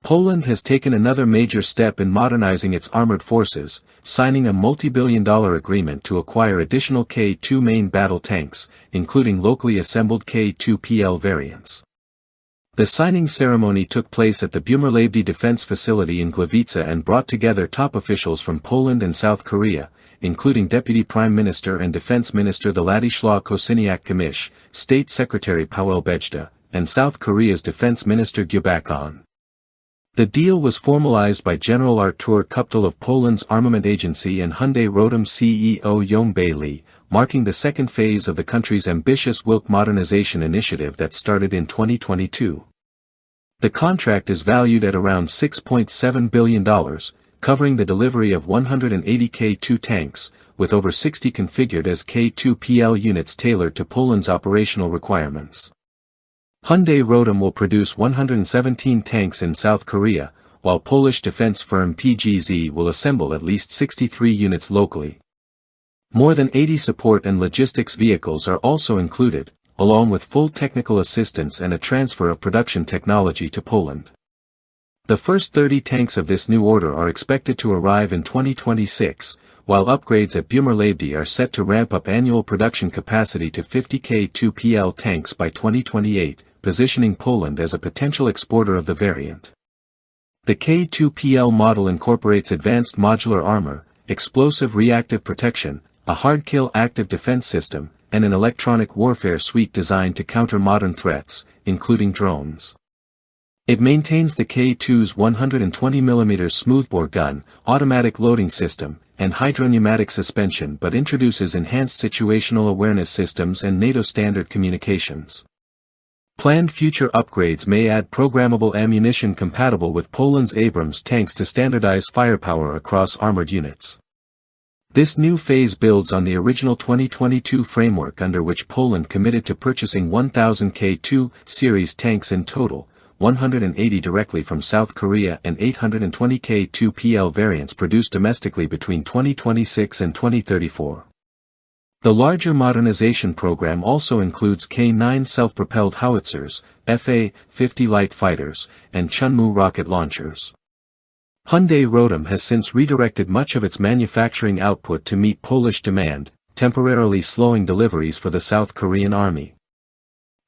Poland has taken another major step in modernizing its armored forces, signing a multi-billion-dollar agreement to acquire additional K2 main battle tanks, including locally assembled K2PL variants. The signing ceremony took place at the Bumerlabdy Defense Facility in Gliwice and brought together top officials from Poland and South Korea, including Deputy Prime Minister and Defense Minister Władysław Kosiniak-Kamysz, State Secretary Paweł Bejda, and South Korea's Defense Minister Gyubak-on. The deal was formalized by General Artur Kuptal of Poland's armament agency and Hyundai Rotem CEO Yong-Bae Lee, marking the second phase of the country's ambitious Wilk modernization initiative that started in 2022. The contract is valued at around $6.7 billion, covering the delivery of 180 K2 tanks, with over 60 configured as K2PL units tailored to Poland's operational requirements. Hyundai Rotem will produce 117 tanks in South Korea, while Polish defense firm PGZ will assemble at least 63 units locally. More than 80 support and logistics vehicles are also included, along with full technical assistance and a transfer of production technology to Poland. The first 30 tanks of this new order are expected to arrive in 2026, while upgrades at Bumerlabdy are set to ramp up annual production capacity to 50 K2PL tanks by 2028, positioning Poland as a potential exporter of the variant. The K2PL model incorporates advanced modular armor, explosive reactive protection, a hard-kill active defense system, and an electronic warfare suite designed to counter modern threats, including drones. It maintains the K2's 120mm smoothbore gun, automatic loading system, and hydropneumatic suspension but introduces enhanced situational awareness systems and NATO standard communications. Planned future upgrades may add programmable ammunition compatible with Poland's Abrams tanks to standardize firepower across armored units. This new phase builds on the original 2022 framework under which Poland committed to purchasing 1,000 K2 series tanks in total, 180 directly from South Korea and 820 K2PL variants produced domestically between 2026 and 2034. The larger modernization program also includes K9 self-propelled howitzers, Fa-50 light fighters, and Chunmoo rocket launchers. Hyundai Rotem has since redirected much of its manufacturing output to meet Polish demand, temporarily slowing deliveries for the South Korean army.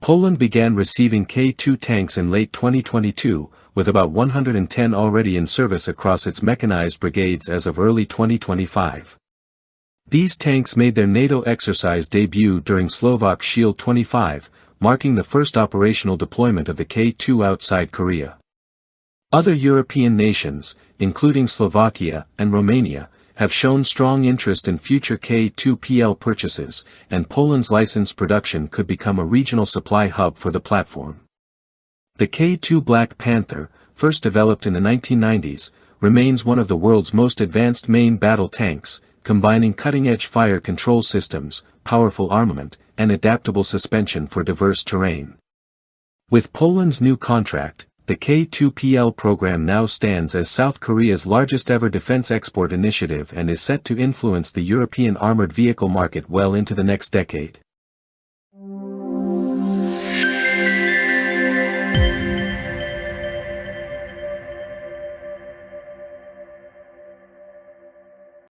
Poland began receiving K2 tanks in late 2022, with about 110 already in service across its mechanized brigades as of early 2025. These tanks made their NATO exercise debut during Slovak Shield 25, marking the first operational deployment of the K2 outside Korea. Other European nations, including Slovakia and Romania, have shown strong interest in future K2PL purchases, and Poland's licensed production could become a regional supply hub for the platform. The K2 Black Panther, first developed in the 1990s, remains one of the world's most advanced main battle tanks, combining cutting-edge fire control systems, powerful armament, and adaptable suspension for diverse terrain. With Poland's new contract, the K2PL program now stands as South Korea's largest ever defense export initiative and is set to influence the European armored vehicle market well into the next decade.